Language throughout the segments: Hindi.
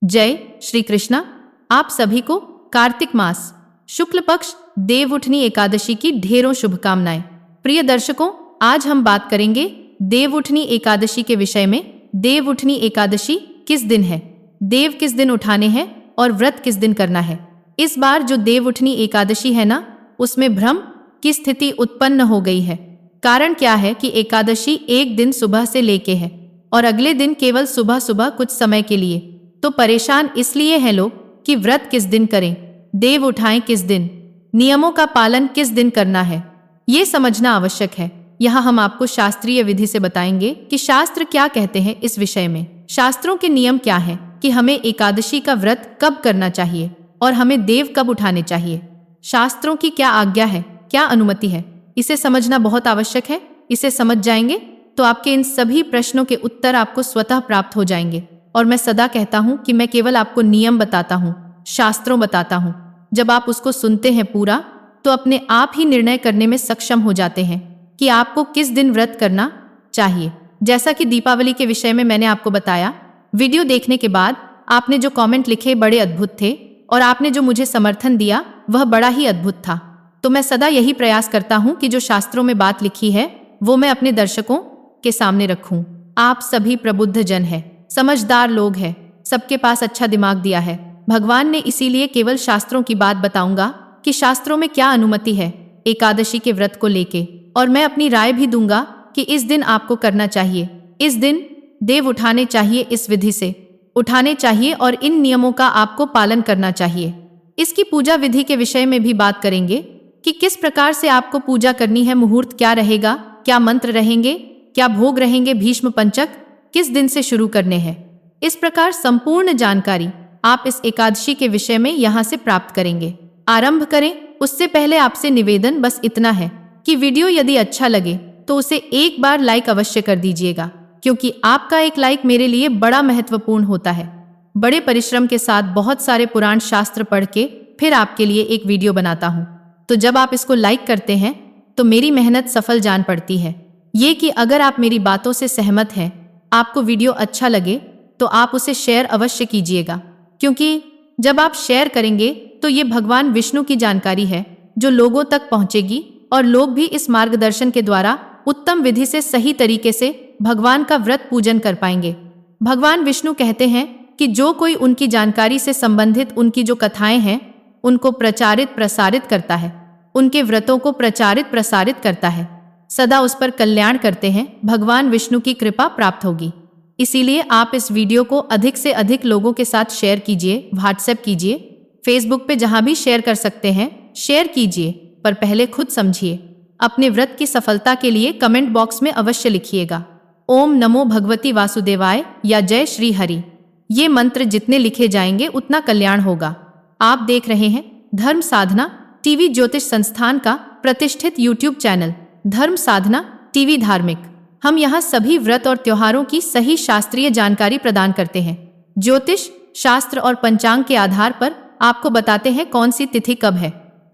जय श्री कृष्णा। आप सभी को कार्तिक मास शुक्ल पक्ष देवउठनी एकादशी की ढेरों शुभकामनाएं। प्रिय दर्शकों, आज हम बात करेंगे देवउठनी एकादशी के विषय में। देवउठनी एकादशी किस दिन है, देव किस दिन उठाने हैं और व्रत किस दिन करना है। इस बार जो देवउठनी एकादशी है ना, उसमें भ्रम की स्थिति उत्पन्न हो गई है। कारण क्या है कि एकादशी एक दिन सुबह से लेके है और अगले दिन केवल सुबह सुबह कुछ समय के लिए। तो परेशान इसलिए हैं लोग कि व्रत किस दिन करें, देव उठाएं किस दिन, नियमों का पालन किस दिन करना है, ये समझना आवश्यक है। यहाँ हम आपको शास्त्रीय विधि से बताएंगे कि शास्त्र क्या कहते हैं इस विषय में। शास्त्रों के नियम क्या हैं कि हमें एकादशी का व्रत कब करना चाहिए और हमें देव कब उठाने चाहिए। शास्त्रों की क्या आज्ञा है, क्या अनुमति है, इसे समझना बहुत आवश्यक है। इसे समझ जाएंगे तो आपके इन सभी प्रश्नों के उत्तर आपको स्वतः प्राप्त हो जाएंगे। और मैं सदा कहता हूं कि मैं केवल आपको नियम बताता हूं, शास्त्रों बताता हूं। जब आप उसको सुनते हैं पूरा, तो अपने आप ही निर्णय करने में सक्षम हो जाते हैं कि आपको किस दिन व्रत करना चाहिए। जैसा कि दीपावली के विषय में मैंने आपको बताया, वीडियो देखने के बाद आपने जो कमेंट लिखे बड़े अद्भुत थे और आपने जो मुझे समर्थन दिया वह बड़ा ही अद्भुत था। तो मैं सदा यही प्रयास करता हूं कि जो शास्त्रों में बात लिखी है वो मैं अपने दर्शकों के सामने रखूं। आप सभी प्रबुद्ध जन हैं, समझदार लोग हैं, सबके पास अच्छा दिमाग दिया है भगवान ने, इसीलिए केवल शास्त्रों की बात बताऊंगा कि शास्त्रों में क्या अनुमति है एकादशी के व्रत को लेके। और मैं अपनी राय भी दूंगा कि इस दिन आपको करना चाहिए, इस दिन देव उठाने चाहिए, इस विधि से उठाने चाहिए और इन नियमों का आपको पालन करना चाहिए। इसकी पूजा विधि के विषय में भी बात करेंगे कि किस प्रकार से आपको पूजा करनी है, मुहूर्त क्या रहेगा, क्या मंत्र रहेंगे, क्या भोग रहेंगे, भीष्म पंचक किस दिन से शुरू करने हैं। इस प्रकार संपूर्ण जानकारी आप इस एकादशी के विषय में यहाँ से प्राप्त करेंगे। आरंभ करें उससे पहले आपसे निवेदन बस इतना है कि वीडियो यदि अच्छा लगे तो उसे एक बार लाइक अवश्य कर दीजिएगा, क्योंकि आपका एक लाइक मेरे लिए बड़ा महत्वपूर्ण होता है। बड़े परिश्रम के साथ बहुत सारे पुराण शास्त्र पढ़ के फिर आपके लिए एक वीडियो बनाता हूँ। तो जब आप इसको लाइक करते हैं तो मेरी मेहनत सफल जान पड़ती है। ये कि अगर आप मेरी बातों से सहमत हैं, आपको वीडियो अच्छा लगे तो आप उसे शेयर अवश्य कीजिएगा, क्योंकि जब आप शेयर करेंगे तो ये भगवान विष्णु की जानकारी है जो लोगों तक पहुंचेगी और लोग भी इस मार्गदर्शन के द्वारा उत्तम विधि से सही तरीके से भगवान का व्रत पूजन कर पाएंगे। भगवान विष्णु कहते हैं कि जो कोई उनकी जानकारी से संबंधित उनकी जो कथाएं हैं उनको प्रचारित प्रसारित करता है, उनके व्रतों को प्रचारित प्रसारित करता है, सदा उस पर कल्याण करते हैं, भगवान विष्णु की कृपा प्राप्त होगी। इसीलिए आप इस वीडियो को अधिक से अधिक लोगों के साथ शेयर कीजिए, व्हाट्सएप कीजिए, फेसबुक पे जहां भी शेयर कर सकते हैं शेयर कीजिए, पर पहले खुद समझिए। अपने व्रत की सफलता के लिए कमेंट बॉक्स में अवश्य लिखिएगा ओम नमो भगवती वासुदेवाय या जय श्री हरि। ये मंत्र जितने लिखे जाएंगे उतना कल्याण होगा। आप देख रहे हैं धर्म साधना टीवी ज्योतिष संस्थान का प्रतिष्ठित यूट्यूब चैनल धर्म साधना टीवी धार्मिक। हम यहाँ सभी व्रत और त्योहारों की सही शास्त्रीय जानकारी प्रदान करते हैं। ज्योतिष शास्त्र और पंचांग के आधार पर आपको बताते हैं कौन सी तिथि कब है,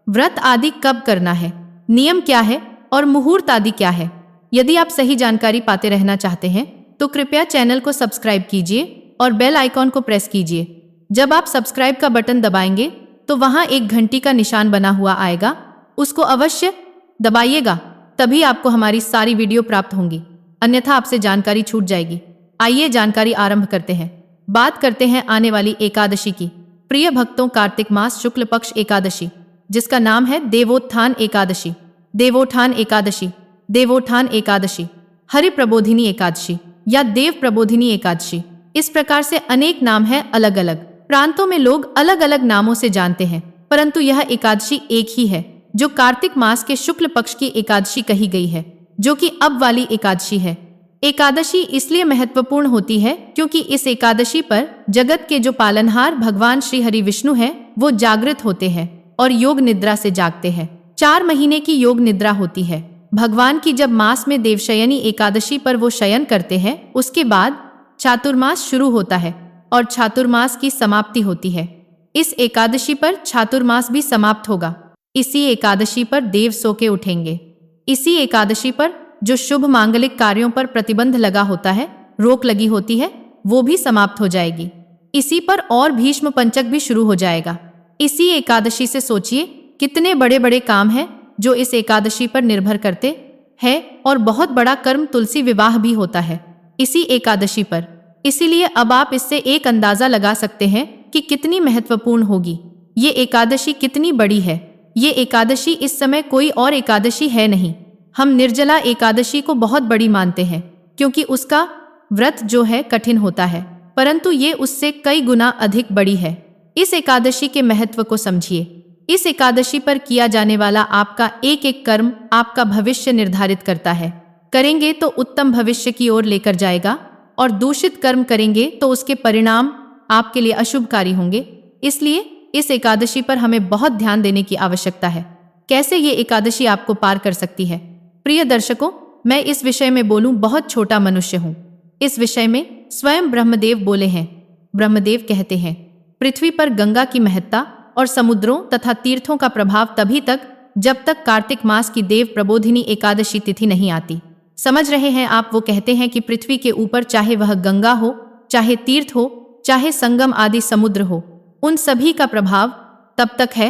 व्रत आदि कब करना है, नियम क्या है और मुहूर्त आदि क्या है। यदि आप सही जानकारी पाते रहना चाहते हैं तो कृपया चैनल को सब्सक्राइब कीजिए और बेल आइकॉन को प्रेस कीजिए। जब आप सब्सक्राइब का बटन दबाएंगे तो वहां एक घंटी का निशान बना हुआ आएगा, उसको अवश्य दबाइएगा, तभी आपको हमारी सारी वीडियो प्राप्त होंगी, अन्यथा आपसे जानकारी छूट जाएगी। आइए जानकारी आरंभ करते हैं। बात करते हैं आने वाली एकादशी की। प्रिय भक्तों, कार्तिक मास शुक्ल पक्ष एकादशी, जिसका नाम है देवोत्थान एकादशी, देवोत्थान एकादशी, देवोत्थान एकादशी, हरि प्रबोधिनी एकादशी या देव प्रबोधिनी एकादशी, इस प्रकार से अनेक नाम है। अलग अलग प्रांतों में लोग अलग अलग नामों से जानते हैं, परंतु यह एकादशी एक ही है जो कार्तिक मास के शुक्ल पक्ष की एकादशी कही गई है, जो कि अब वाली एकादशी है। एकादशी इसलिए महत्वपूर्ण होती है क्योंकि इस एकादशी पर जगत के जो पालनहार भगवान श्री हरि विष्णु हैं वो जागृत होते हैं और योग निद्रा से जागते हैं। 4 महीने की योग निद्रा होती है भगवान की। जब मास में देवशयनी एकादशी पर वो शयन करते हैं, उसके बाद चातुर्मास शुरू होता है और चातुर्मास की समाप्ति होती है। इस एकादशी पर चातुर्मास भी समाप्त होगा। इसी एकादशी पर देव सो के उठेंगे। इसी एकादशी पर जो शुभ मांगलिक कार्यों पर प्रतिबंध लगा होता है, रोक लगी होती है, वो भी समाप्त हो जाएगी। इसी पर और भीष्म पंचक भी शुरू हो जाएगा। इसी एकादशी से सोचिए कितने बड़े बड़े काम हैं जो इस एकादशी पर निर्भर करते हैं, और बहुत बड़ा कर्म तुलसी विवाह भी होता है इसी एकादशी पर। इसीलिए अब आप इससे एक अंदाजा लगा सकते हैं कि कितनी महत्वपूर्ण होगी ये एकादशी, कितनी बड़ी है ये एकादशी। इस समय कोई और एकादशी है नहीं। हम निर्जला एकादशी को बहुत बड़ी मानते हैं क्योंकि उसका व्रत जो है कठिन होता है, परंतु ये उससे कई गुना अधिक बड़ी है। इस एकादशी के महत्व को समझिए। इस एकादशी पर किया जाने वाला आपका एक एक कर्म आपका भविष्य निर्धारित करता है। करेंगे तो उत्तम भविष्य की ओर लेकर जाएगा, और दूषित कर्म करेंगे तो उसके परिणाम आपके लिए अशुभकारी होंगे। इसलिए इस एकादशी पर हमें बहुत ध्यान देने की आवश्यकता है। कैसे ये एकादशी आपको पार कर सकती है? प्रिय दर्शकों, मैं इस विषय में बोलूं, बहुत छोटा मनुष्य हूं। इस विषय में स्वयं ब्रह्मदेव बोले हैं। ब्रह्मदेव कहते हैं, पृथ्वी पर गंगा की महत्ता और समुद्रों तथा तीर्थों का प्रभाव तभी तक जब तक कार्तिक मास की देव प्रबोधिनी एकादशी तिथि नहीं आती। समझ रहे हैं आप? वो कहते हैं कि पृथ्वी के ऊपर चाहे वह गंगा हो, चाहे तीर्थ हो, चाहे संगम आदि समुद्र हो, उन सभी का प्रभाव तब तक है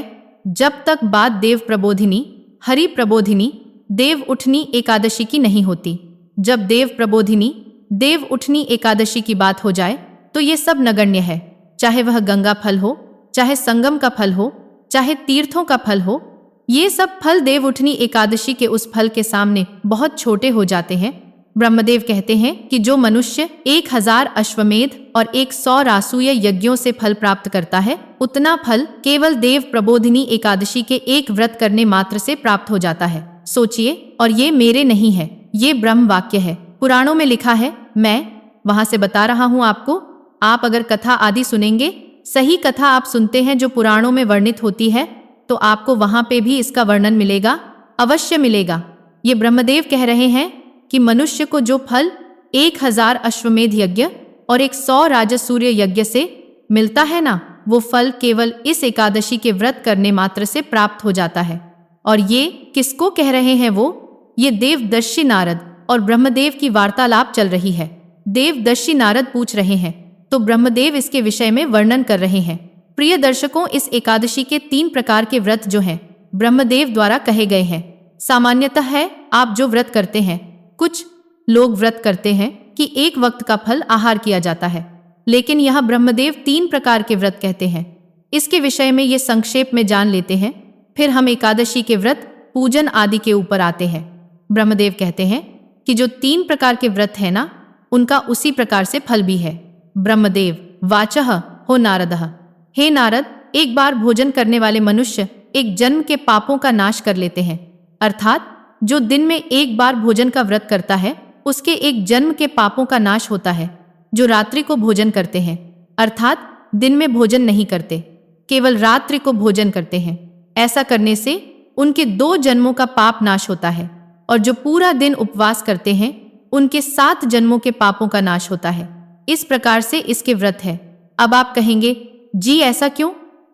जब तक बात देव प्रबोधिनी, हरि प्रबोधिनी, देव उठनी एकादशी की नहीं होती। जब देव प्रबोधिनी, देव उठनी एकादशी की बात हो जाए तो ये सब नगण्य है। चाहे वह गंगा फल हो, चाहे संगम का फल हो, चाहे तीर्थों का फल हो, ये सब फल देव उठनी एकादशी के उस फल के सामने बहुत छोटे हो जाते हैं। ब्रह्मदेव कहते हैं कि जो मनुष्य 1000 अश्वमेध और 100 रासूय यज्ञों से फल प्राप्त करता है, उतना फल केवल देव प्रबोधिनी एकादशी के एक व्रत करने मात्र से प्राप्त हो जाता है। सोचिए, और ये मेरे नहीं है, ये ब्रह्म वाक्य है, पुराणों में लिखा है। मैं वहां से बता रहा हूं आपको। आप अगर कथा आदि सुनेंगे, सही कथा आप सुनते हैं जो पुराणों में वर्णित होती है, तो आपको वहां पे भी इसका वर्णन मिलेगा, अवश्य मिलेगा। ये ब्रह्मदेव कह रहे हैं कि मनुष्य को जो फल 1000 अश्वमेध यज्ञ और 100 राजसूय यज्ञ से मिलता है ना, वो फल केवल इस एकादशी के व्रत करने मात्र से प्राप्त हो जाता है। और ये किसको कह रहे हैं? वो ये देवदर्शी नारद और ब्रह्मदेव की वार्तालाप चल रही है। देवदर्शी नारद पूछ रहे हैं तो ब्रह्मदेव इसके विषय में वर्णन कर रहे हैं। प्रिय दर्शकों, इस एकादशी के 3 प्रकार के व्रत जो हैं ब्रह्मदेव द्वारा कहे गए हैं। सामान्यतः है आप जो व्रत करते हैं, कुछ लोग व्रत करते हैं कि एक वक्त का फल आहार किया जाता है, लेकिन यहाँ ब्रह्मदेव 3 प्रकार के व्रत कहते हैं। इसके विषय में ये संक्षेप में जान लेते हैं, फिर हम एकादशी के व्रत, पूजन आदि के ऊपर आते हैं। ब्रह्मदेव कहते हैं कि जो 3 प्रकार के व्रत है ना, उनका उसी प्रकार से फल भी है। ब्रह्मदेव वाचः हो नारदः, हे नारद, एक बार भोजन करने वाले मनुष्य एक जन्म के पापों का नाश कर लेते हैं। अर्थात जो दिन में एक बार भोजन का व्रत करता है, उसके एक जन्म के पापों का नाश होता है। जो रात्रि को भोजन करते हैं, अर्थात दिन में भोजन नहीं करते, केवल रात्रि को भोजन करते हैं, ऐसा करने से उनके 2 जन्मों का पाप नाश होता है। और जो पूरा दिन उपवास करते हैं, उनके 7 जन्मों के पापों का नाश होता है। इस प्रकार से इसके व्रत है। अब आप कहेंगे, जी ऐसा क्यों?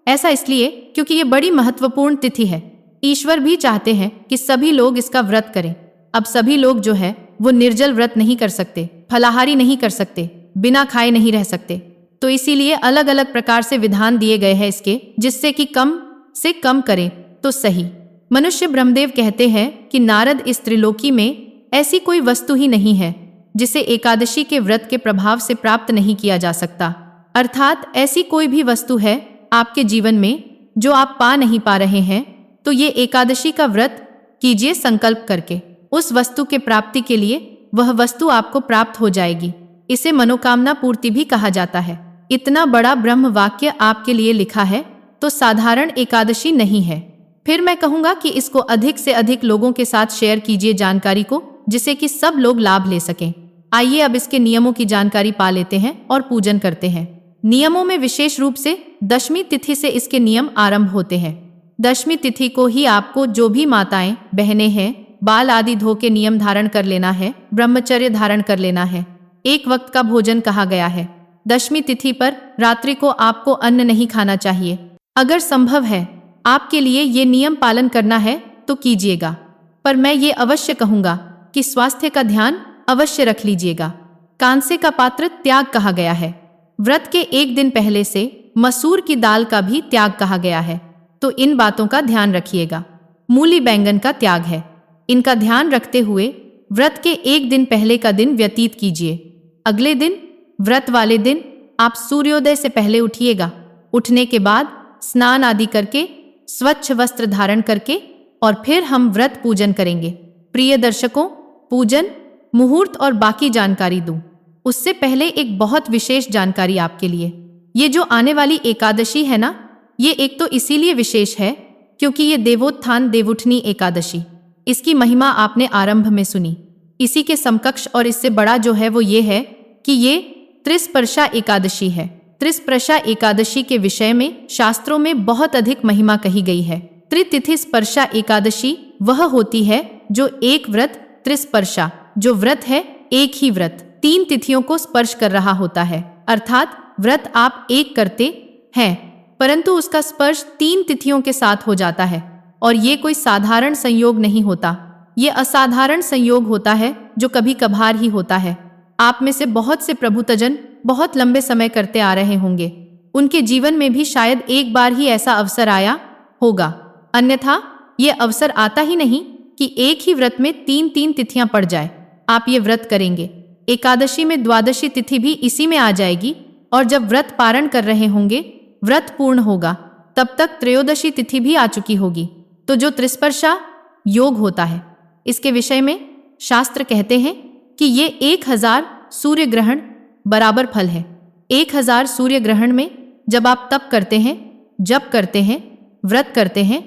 ऐसा इसलिए क्योंकि ये बड़ी महत्वपूर्ण तिथि है। ईश्वर भी चाहते हैं कि सभी लोग इसका व्रत करें। अब सभी लोग जो है वो निर्जल व्रत नहीं कर सकते, फलाहारी नहीं कर सकते, बिना खाए नहीं रह सकते। तो इसीलिए अलग अलग प्रकार से विधान दिए गए हैं इसके, जिससे कि कम से कम करें तो सही। मनुष्य ब्रह्मदेव कहते हैं कि नारद, इस त्रिलोकी में ऐसी कोई वस्तु ही नहीं है जिसे एकादशी के व्रत के प्रभाव से प्राप्त नहीं किया जा सकता। अर्थात ऐसी कोई भी वस्तु है आपके जीवन में जो आप पा नहीं पा रहे हैं, तो ये एकादशी का व्रत कीजिए संकल्प करके। उस वस्तु के प्राप्ति के लिए वह वस्तु आपको प्राप्त हो जाएगी। इसे मनोकामना पूर्ति भी कहा जाता है। इतना बड़ा ब्रह्म वाक्य आपके लिए लिखा है तो साधारण एकादशी नहीं है। फिर मैं कहूंगा कि इसको अधिक से अधिक लोगों के साथ शेयर कीजिए जानकारी को, जिससे कि सब लोग लाभ ले सकें। आइए अब इसके नियमों की जानकारी पा लेते हैं और पूजन करते हैं। नियमों में विशेष रूप से दशमी तिथि से इसके नियम आरंभ होते हैं। दशमी तिथि को ही आपको जो भी माताएं बहनें हैं, बाल आदि धो के नियम धारण कर लेना है, ब्रह्मचर्य धारण कर लेना है। एक वक्त का भोजन कहा गया है। दशमी तिथि पर रात्रि को आपको अन्न नहीं खाना चाहिए। अगर संभव है आपके लिए ये नियम पालन करना है तो कीजिएगा, पर मैं ये अवश्य कहूंगा कि स्वास्थ्य का ध्यान अवश्य रख लीजिएगा। कांसे का पात्र त्याग कहा गया है। व्रत के एक दिन पहले से मसूर की दाल का भी त्याग कहा गया है, तो इन बातों का ध्यान रखिएगा। मूली बैंगन का त्याग है, इनका ध्यान रखते हुए व्रत के एक दिन पहले का दिन व्यतीत कीजिए। अगले दिन व्रत वाले दिन आप सूर्योदय से पहले उठिएगा। उठने के बाद स्नान आदि करके स्वच्छ वस्त्र धारण करके और फिर हम व्रत पूजन करेंगे। प्रिय दर्शकों, पूजन, मुहूर्त और बाकी जानकारी दूं उससे पहले एक बहुत विशेष जानकारी आपके लिए। ये जो आने वाली एकादशी है ना, ये एक तो इसीलिए विशेष है क्योंकि ये देवोत्थान देवउठनी एकादशी, इसकी महिमा आपने आरंभ में सुनी। इसी के समकक्ष और इससे बड़ा जो है वो ये है कि ये त्रिस्पर्शा एकादशी है। त्रिस्पर्शा एकादशी के विषय में शास्त्रों में बहुत अधिक महिमा कही गई है। त्रितिथि स्पर्शा एकादशी वह होती है जो एक व्रत, त्रिस्पर्शा जो व्रत है एक ही व्रत 3 तिथियों को स्पर्श कर रहा होता है। अर्थात व्रत आप एक करते हैं परंतु उसका स्पर्श 3 तिथियों के साथ हो जाता है। और ये कोई साधारण संयोग नहीं होता, ये असाधारण संयोग होता है जो कभी कभार ही होता है। आप में से बहुत से प्रभुतजन बहुत लंबे समय करते आ रहे होंगे, उनके जीवन में भी शायद एक बार ही ऐसा अवसर आया होगा, अन्यथा ये अवसर आता ही नहीं कि एक ही व्रत में 3-3 तिथियां पड़ जाए। आप ये व्रत करेंगे, एकादशी में द्वादशी तिथि भी इसी में आ जाएगी और जब व्रत पारण कर रहे होंगे, व्रत पूर्ण होगा, तब तक त्रयोदशी तिथि भी आ चुकी होगी। तो जो त्रिस्पर्शा योग होता है, इसके विषय में शास्त्र कहते हैं कि ये 1000 सूर्य ग्रहण बराबर फल है। 1000 सूर्य ग्रहण में जब आप तप करते हैं, जप करते हैं, व्रत करते हैं,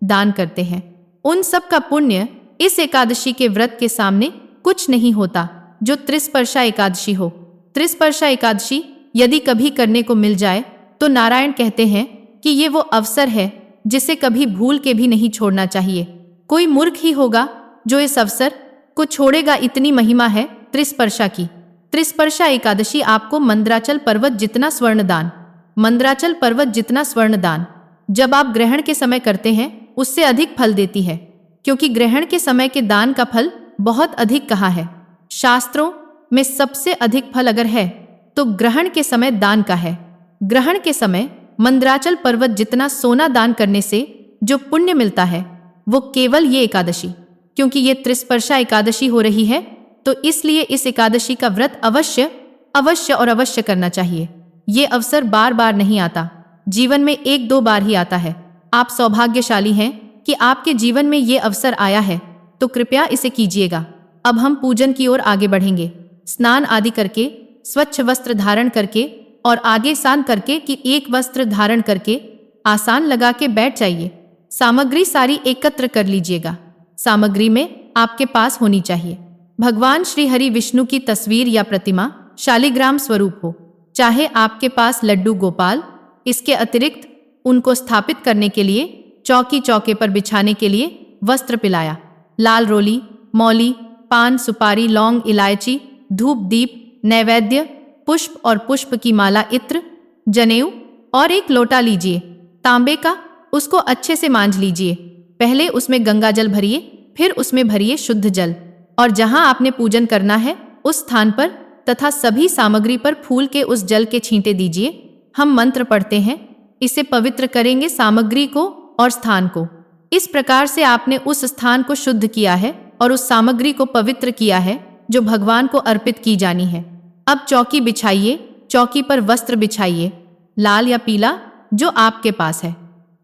दान करते हैं, उन सब का पुण्य इस एकादशी के व्रत के सामने कुछ नहीं होता जो त्रिस्पर्शा एकादशी हो। त्रिस्पर्शा एकादशी यदि कभी करने को मिल जाए तो नारायण कहते हैं कि ये वो अवसर है जिसे कभी भूल के भी नहीं छोड़ना चाहिए। कोई मूर्ख ही होगा जो इस अवसर को छोड़ेगा, इतनी महिमा है त्रिस्पर्शा की। त्रिस्पर्शा एकादशी आपको मंदराचल पर्वत जितना स्वर्णदान, मंदराचल पर्वत जितना स्वर्णदान जब आप ग्रहण के समय करते हैं उससे अधिक फल देती है, क्योंकि ग्रहण के समय के दान का फल बहुत अधिक कहा है। शास्त्रों में सबसे अधिक फल अगर है तो ग्रहण के समय दान का है। ग्रहण के समय मंदराचल पर्वत जितना सोना दान करने से जो पुण्य मिलता है वो केवल ये एकादशी, क्योंकि ये त्रिस्पर्शा एकादशी हो रही है तो इसलिए इस एकादशी का व्रत अवश्य अवश्य और अवश्य करना चाहिए। ये अवसर बार बार नहीं आता, जीवन में 1-2 बार ही आता है। आप सौभाग्यशाली हैं कि आपके जीवन में ये अवसर आया है, तो कृपया इसे कीजिएगा। अब हम पूजन की ओर आगे बढ़ेंगे। स्नान आदि करके, स्वच्छ वस्त्र धारण करके और आगे सान करके कि एक वस्त्र धारण करके आसान लगा के बैठ जाइए। सामग्री सारी एकत्र कर लीजिएगा। सामग्री में आपके पास होनी चाहिए भगवान श्री हरि विष्णु की तस्वीर या प्रतिमा, शालिग्राम स्वरूप हो, चाहे आपके पास लड्डू गोपाल। इसके अतिरिक्त उनको स्थापित करने के लिए चौकी, चौके पर बिछाने के लिए वस्त्र पिलाया, लाल रोली, मौली, पान, सुपारी, लौंग, इलायची, धूप, दीप, नैवेद्य, पुष्प और पुष्प की माला, इत्र, जनेऊ और एक लोटा लीजिए तांबे का, उसको अच्छे से मांझ लीजिए। पहले उसमें गंगा जल भरिए, फिर उसमें भरिए शुद्ध जल और जहां आपने पूजन करना है उस स्थान पर तथा सभी सामग्री पर फूल के उस जल के छींटे दीजिए। हम मंत्र पढ़ते हैं, इसे पवित्र करेंगे सामग्री को और स्थान को। इस प्रकार से आपने उस स्थान को शुद्ध किया है और उस सामग्री को पवित्र किया है जो भगवान को अर्पित की जानी है। अब चौकी बिछाइए, चौकी पर वस्त्र बिछाइए, लाल या पीला जो आपके पास है,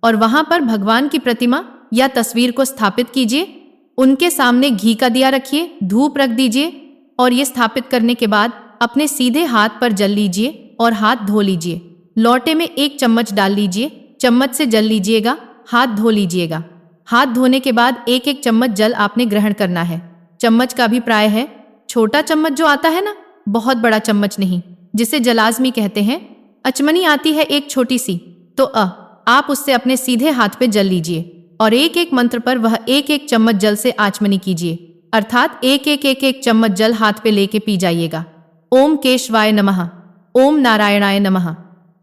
और वहां पर भगवान की प्रतिमा या तस्वीर को स्थापित कीजिए। उनके सामने घी का दिया रखिए, धूप रख दीजिए और ये स्थापित करने के बाद अपने सीधे हाथ पर जल लीजिए और हाथ धो लीजिए। लोटे में 1 चम्मच डाल लीजिए, चम्मच से जल लीजिएगा, हाथ धो लीजिएगा। हाथ धोने के बाद 1-1 चम्मच जल आपने ग्रहण करना है। चम्मच का अभिप्राय है छोटा चम्मच जो आता है ना, बहुत बड़ा चम्मच नहीं, जिसे जलाजमी कहते हैं। अचमनी आती है एक छोटी सी, तो आप उससे अपने सीधे हाथ पे जल लीजिए और 1-1 मंत्र पर वह 1-1 चम्मच जल से आचमनी कीजिए, अर्थात 1-1 चम्मच जल हाथ पे लेके पी जाइएगा। ओम केशवाय नमः, ओम नारायणाय नमः,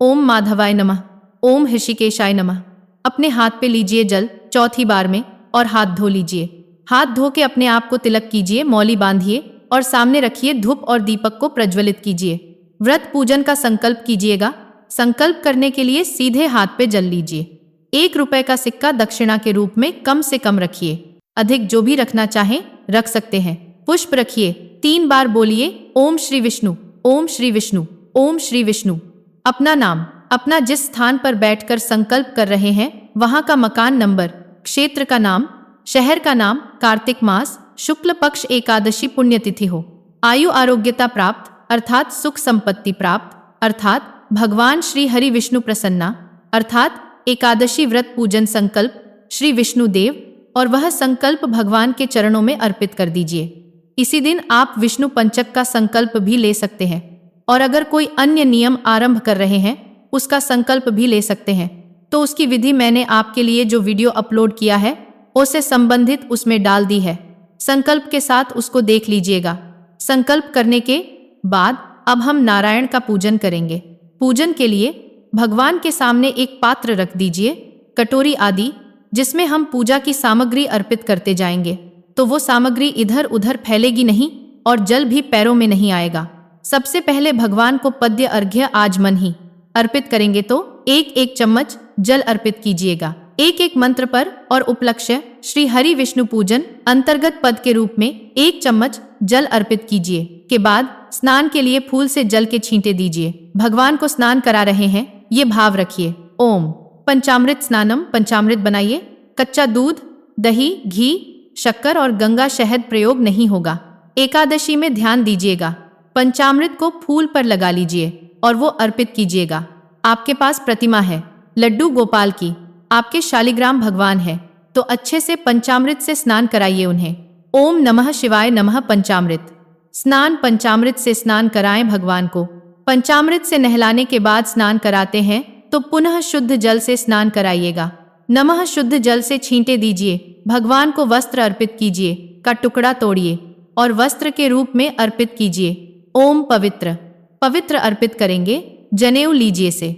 ओम माधवाय नमः, ओम ऋषिकेशाय नमः। अपने हाथ पे लीजिए जल 4थी बार में और हाथ धो लीजिए। हाथ धो के अपने आप को तिलक कीजिए, मौली बांधिए और सामने रखिए धूप और दीपक को प्रज्वलित कीजिए। व्रत पूजन का संकल्प कीजिएगा। संकल्प करने के लिए सीधे हाथ पे जल लीजिए। 1 रुपए का सिक्का दक्षिणा के रूप में कम से कम रखिए। अधिक जो भी रखना चाहें रख सकते हैं। पुष्प रखिए। 3 बार बोलिए ओम श्री विष्णु, ओम श्री विष्णु, ओम श्री विष्णु। अपना नाम, अपना जिस स्थान पर बैठकर संकल्प कर रहे हैं वहां का मकान नंबर, क्षेत्र का नाम, शहर का नाम, कार्तिक मास, शुक्ल पक्ष एकादशी पुण्यतिथि हो, आयु आरोग्यता प्राप्त अर्थात सुख संपत्ति प्राप्त अर्थात भगवान श्री हरि विष्णु प्रसन्ना अर्थात एकादशी व्रत पूजन संकल्प श्री विष्णु देव, और वह संकल्प भगवान के चरणों में अर्पित कर दीजिए। इसी दिन आप विष्णु पंचक का संकल्प भी ले सकते हैं, और अगर कोई अन्य नियम आरंभ कर रहे हैं उसका संकल्प भी ले सकते हैं। तो उसकी विधि मैंने आपके लिए जो वीडियो अपलोड किया है उससे संबंधित उसमें डाल दी है। संकल्प के साथ उसको देख लीजिएगा। संकल्प करने के बाद अब हम नारायण का पूजन करेंगे। पूजन के लिए भगवान के सामने एक पात्र रख दीजिए, कटोरी आदि, जिसमें हम पूजा की सामग्री अर्पित करते जाएंगे। तो वो सामग्री इधर उधर फैलेगी नहीं और जल भी पैरों में नहीं आएगा। सबसे पहले भगवान को पद्य अर्घ्य आजमन ही अर्पित करेंगे। तो 1-1 चम्मच जल अर्पित कीजिएगा। 1-1 मंत्र पर और उपलक्ष्य श्री हरि विष्णु पूजन अंतर्गत पद के रूप में 1 चम्मच जल अर्पित कीजिए। के बाद स्नान के लिए फूल से जल के छींटे दीजिए। भगवान को स्नान करा रहे हैं ये भाव रखिए। ओम पंचामृत स्नानम, पंचामृत बनाइए। कच्चा दूध, दही, घी, शक्कर और गंगा शहद प्रयोग नहीं होगा। एकादशी में ध्यान दीजिएगा। पंचामृत को फूल पर लगा लीजिए और वो अर्पित कीजिएगा। आपके पास प्रतिमा है लड्डू गोपाल की, आपके शालिग्राम भगवान है, तो अच्छे से पंचामृत से स्नान कराइए उन्हें। ओम नमः शिवाय नमः। पंचामृत स्नान, पंचामृत से स्नान कराएं भगवान को। पंचामृत से नहलाने के बाद स्नान कराते हैं तो पुनः शुद्ध जल से स्नान कराइएगा। नमः शुद्ध जल से छींटे दीजिए। भगवान को वस्त्र अर्पित कीजिए, का टुकड़ा तोड़िए और वस्त्र के रूप में अर्पित कीजिए। ओम पवित्र, पवित्र अर्पित करेंगे। जनेऊ लीजिए से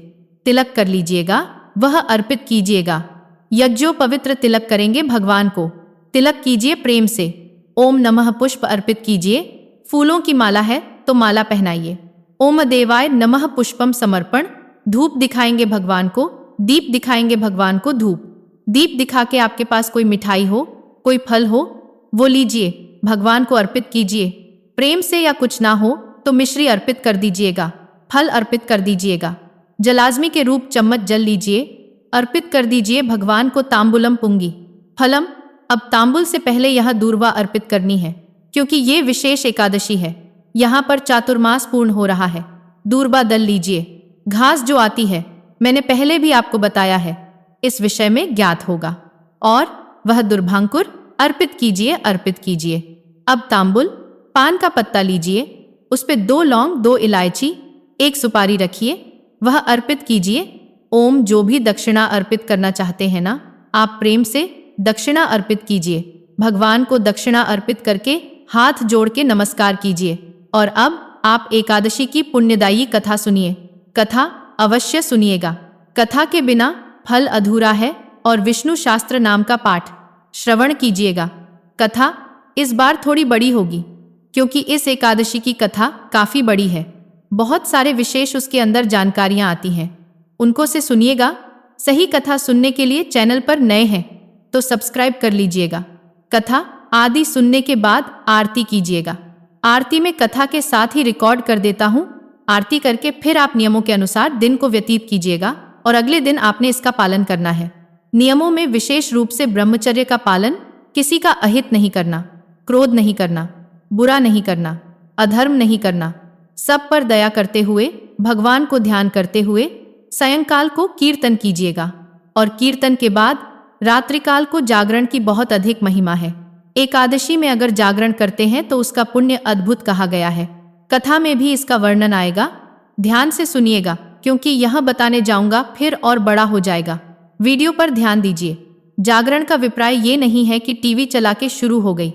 तिलक कर लीजिएगा, वह अर्पित कीजिएगा। यज्ञो पवित्र तिलक करेंगे भगवान को। तिलक कीजिए प्रेम से। ओम नमः पुष्प अर्पित कीजिए। फूलों की माला है तो माला पहनाइए। ओम देवाय नमः पुष्पम समर्पण। धूप दिखाएंगे भगवान को, दीप दिखाएंगे भगवान को। धूप दीप दिखा के आपके पास कोई मिठाई हो, कोई फल हो, वो लीजिए, भगवान को अर्पित कीजिए। प्रेम से या कुछ ना हो तो मिश्री अर्पित कर दीजिएगा, फल अर्पित कर दीजिएगा। जलाजमी के रूप चम्मच जल लीजिए, अर्पित कर दीजिए भगवान को। तांबुलम पुंगी फलम। अब तांबुल से पहले यह दूर्वा अर्पित करनी है, क्योंकि ये विशेष एकादशी है। यहाँ पर चातुर्मास पूर्ण हो रहा है। दूर्वा दल लीजिए। घास जो आती है, मैंने पहले भी आपको बताया है, इस विषय में ज्ञात होगा। और वह दुर्भांकुर अर्पित कीजिए, अर्पित कीजिए। अब तांबुल, पान का पत्ता लीजिए, उस पे 2 लौंग, 2 इलायची, 1 सुपारी रखिए, वह अर्पित कीजिए। ओम जो भी दक्षिणा अर्पित करना चाहते हैं ना, आप प्रेम से दक्षिणा अर्पित कीजिए। भगवान को दक्षिणा अर्पित करके हाथ जोड़ के नमस्कार कीजिए। और अब आप एकादशी की पुण्यदायी कथा सुनिए। कथा अवश्य सुनिएगा। कथा के बिना फल अधूरा है और विष्णु शास्त्र नाम का पाठ श्रवण कीजिएगा। कथा इस बार थोड़ी बड़ी होगी, क्योंकि इस एकादशी की कथा काफी बड़ी है। बहुत सारे विशेष उसके अंदर जानकारियां आती हैं, उनको से सुनिएगा। सही कथा सुनने के लिए चैनल पर नए हैं तो सब्सक्राइब कर लीजिएगा। कथा आदि सुनने के बाद आरती कीजिएगा। आरती में कथा के साथ ही रिकॉर्ड कर देता हूँ। आरती करके फिर आप नियमों के अनुसार दिन को व्यतीत कीजिएगा और अगले दिन आपने इसका पालन करना है। नियमों में विशेष रूप से ब्रह्मचर्य का पालन, किसी का अहित नहीं करना, क्रोध नहीं करना, बुरा नहीं करना, अधर्म नहीं करना, सब पर दया करते हुए, भगवान को ध्यान करते हुए सायंकाल को कीर्तन कीजिएगा। और कीर्तन के बाद रात्रिकाल को जागरण की बहुत अधिक महिमा है। एकादशी में अगर जागरण करते हैं तो उसका पुण्य अद्भुत कहा गया है। कथा में भी इसका वर्णन आएगा। ध्यान से सुनिएगा, क्योंकि यह बताने जाऊंगा फिर और बड़ा हो जाएगा। वीडियो पर ध्यान दीजिए। जागरण का अभिप्राय ये नहीं है कि टीवी चला के शुरू हो गई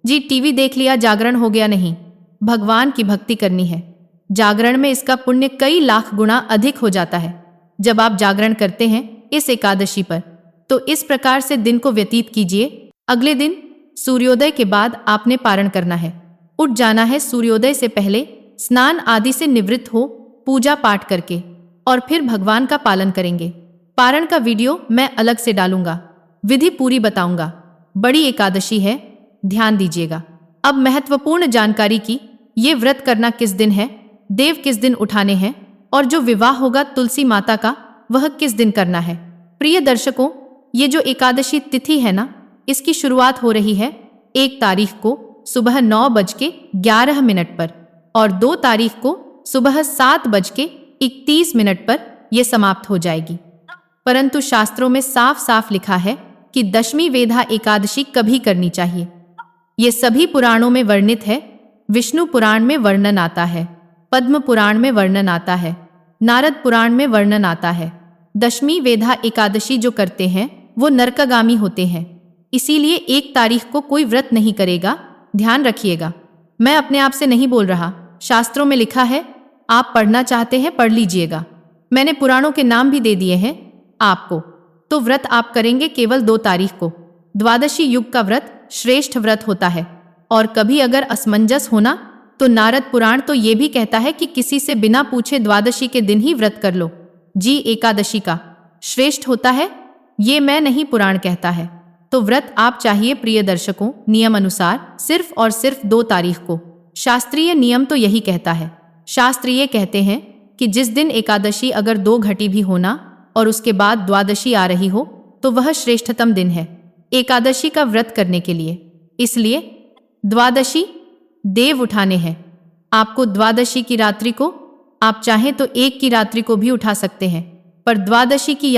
जी, टीवी देख लिया जागरण हो गया, नहीं। भगवान की भक्ति करनी है। जागरण में इसका पुण्य कई लाख गुना अधिक हो जाता है जब आप जागरण करते हैं इस एकादशी पर। तो इस प्रकार से दिन को व्यतीत कीजिए। अगले दिन सूर्योदय के बाद आपने पारण करना है। उठ जाना है सूर्योदय से पहले। स्नान आदि से निवृत्त हो, पूजा पाठ करके और फिर भगवान का पालन करेंगे। पारण का वीडियो मैं अलग से डालूंगा, विधि पूरी बताऊंगा। बड़ी एकादशी है, ध्यान दीजिएगा। अब महत्वपूर्ण जानकारी की, ये व्रत करना किस दिन है, देव किस दिन उठाने हैं और जो विवाह होगा तुलसी माता का वह किस दिन करना है। प्रिय दर्शकों, ये जो एकादशी तिथि है ना, इसकी शुरुआत हो रही है 1 तारीख को सुबह 9:11 पर और 2 तारीख को सुबह 7:31 पर यह समाप्त हो जाएगी। परंतु शास्त्रों में साफ साफ लिखा है कि दशमी वेधा एकादशी कभी करनी चाहिए। ये सभी पुराणों में वर्णित है। विष्णु पुराण में वर्णन आता है, पद्म पुराण में वर्णन आता है, नारद पुराण में वर्णन आता है। दशमी वेधा एकादशी जो करते हैं वो नरकगामी होते हैं, इसीलिए 1 तारीख को कोई व्रत नहीं करेगा, ध्यान रखिएगा। मैं अपने आप से नहीं बोल रहा, शास्त्रों में लिखा है। आप पढ़ना चाहते हैं पढ़ लीजिएगा, मैंने पुराणों के नाम भी दे दिए हैं आपको। तो व्रत आप करेंगे केवल 2 तारीख को। द्वादशी युग का व्रत श्रेष्ठ व्रत होता है और कभी अगर असमंजस होना तो नारद पुराण तो ये भी कहता है कि किसी से बिना पूछे द्वादशी के दिन ही व्रत कर लो जी, एकादशी का श्रेष्ठ होता है, ये मैं नहीं, पुराण कहता है। तो व्रत आप चाहिए प्रिय दर्शकों नियम अनुसार सिर्फ और सिर्फ 2 तारीख को। शास्त्रीय नियम तो यही कहता है। शास्त्रीय कहते हैं कि जिस दिन एकादशी अगर 2 घटी भी होना और उसके बाद द्वादशी आ रही हो तो वह श्रेष्ठतम दिन है एकादशी का व्रत करने के लिए। इसलिए द्वादशी देव उठाने हैं। आपको द्वादशी की रात्रि को, आप चाहें तो 1 की रात्रि को भी उठा सकते हैं, पर द्वादशी की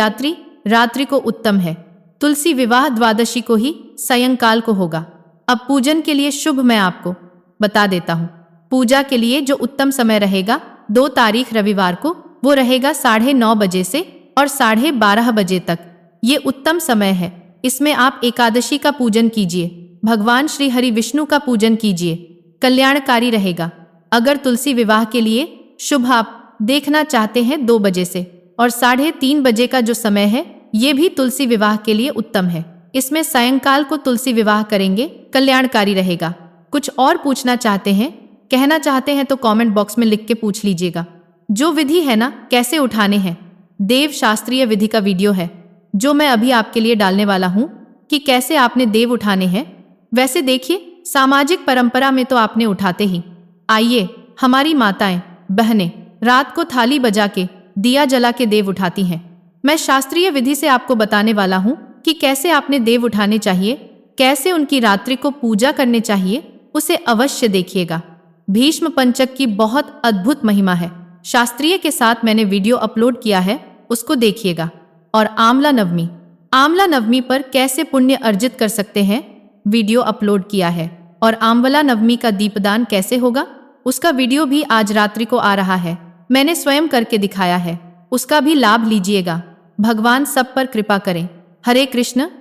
रात्रि को उत्तम है। तुलसी विवाह द्वादशी को ही सायंकाल को होगा। अब पूजन के लिए शुभ मैं आपको बता देता हूँ। पूजा के लिए जो उत्तम समय रहेगा 2 तारीख रविवार को, वो रहेगा 9:30 बजे से और 12:30 बजे तक। ये उत्तम समय है। इसमें आप एकादशी का पूजन कीजिए, भगवान श्री हरि विष्णु का पूजन कीजिए, कल्याणकारी रहेगा। अगर तुलसी विवाह के लिए शुभ आप देखना चाहते हैं 2 बजे से और 3:30 बजे का जो समय है, ये भी तुलसी विवाह के लिए उत्तम है। इसमें सायंकाल को तुलसी विवाह करेंगे, कल्याणकारी रहेगा। कुछ और पूछना चाहते हैं, कहना चाहते हैं तो कमेंट बॉक्स में लिख के पूछ लीजिएगा। जो विधि है ना कैसे उठाने हैं, देव शास्त्रीय विधि का वीडियो है जो मैं अभी आपके लिए डालने वाला हूँ कि कैसे आपने देव उठाने हैं। वैसे देखिए, सामाजिक परंपरा में तो आपने उठाते ही। आइए, हमारी माताएं बहनें रात को थाली बजा के दिया जला के देव उठाती हैं। मैं शास्त्रीय विधि से आपको बताने वाला हूँ कि कैसे आपने देव उठाने चाहिए, कैसे उनकी रात्रि को पूजा करने चाहिए, उसे अवश्य देखिएगा। भीष्म पंचक की बहुत अद्भुत महिमा है, शास्त्रीय के साथ मैंने वीडियो अपलोड किया है, उसको देखिएगा। और आंवला नवमी पर कैसे पुण्य अर्जित कर सकते हैं, वीडियो अपलोड किया है। और आंवला नवमी का दीपदान कैसे होगा, उसका वीडियो भी आज रात्रि को आ रहा है, मैंने स्वयं करके दिखाया है, उसका भी लाभ लीजिएगा। भगवान सब पर कृपा करें। हरे कृष्ण।